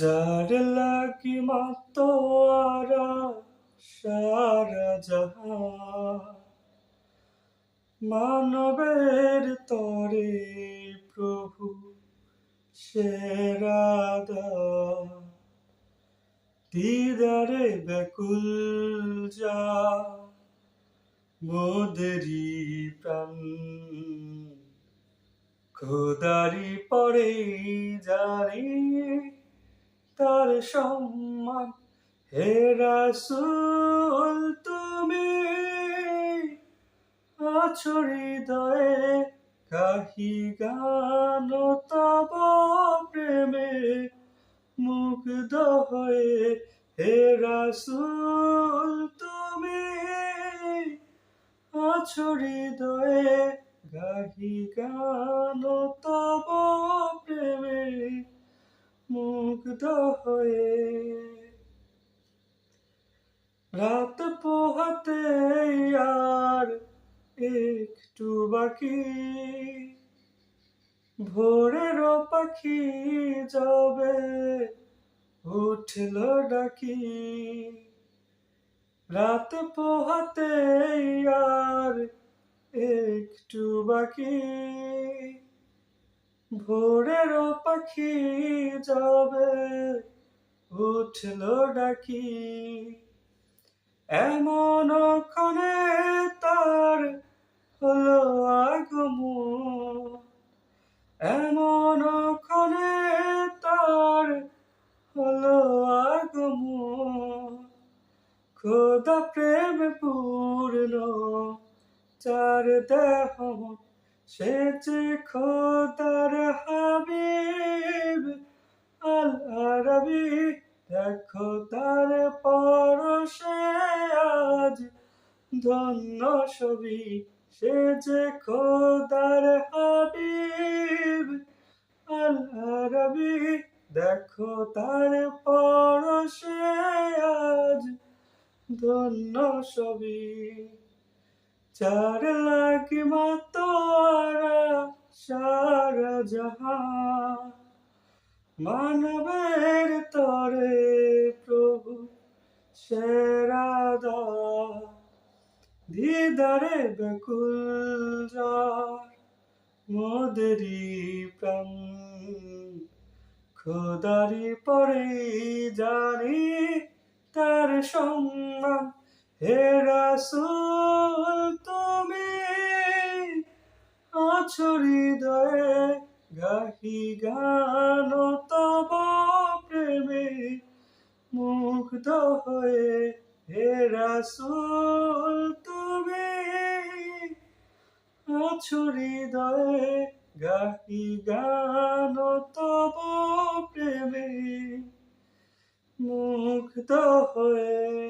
যার লাগি মাতোয়ারা সারা জাহান, মানবের তরে প্রভু সেরা দান। দিদারে ব্যাকুল যা মোদেরি প্রাণ, খোদারি পরে জানি তার সম্মান। হে রাসূল তুমি আছো হৃদয়ে, গাহি গান তব প্রেমে মুগ্ধ হয়ে। হে রাসূল তুমি আছো হৃদয়ে, গাহি গান তব প্রেমে মুগ্ধ হয়ে। রাত পোহাতে আর একটু বাকি, ভোরের পাখি যাবে উঠল ডাকি। রাত পোহাতে আর একটু বাকি, ভোরের পাখি যাবে উঠল ডাকি। এমন ক্ষণে তার হলো আগমন, এমন ক্ষণে তার হলো আগমন। খোদা প্রেম পূর্ণ চার দেহ, সে যে খোদার হাবিব আল আরবি। দেখো তার পরশে আজ ধন্য ছবি, সে যে খোদার হাবিব আল আরবি। দেখো তার পরশে আজ ধন্য ছবি। যার লাগি মাতোয়ারা সারা জাহান, মানবের তরে প্রভু সেরা দান। দিদারে ব্যাকুল যার মোদেরি প্রাণ, খোদারি পরে জানি তার সম্মান। হে রাসূল তুমি আছো হৃদয়ে, গাহি গান তব প্রেমে মুগ্ধ হয়ে। হে রাসূল তুমি আছো হৃদয়ে, গাহি গান তব প্রেমে মুগ্ধ হয়ে।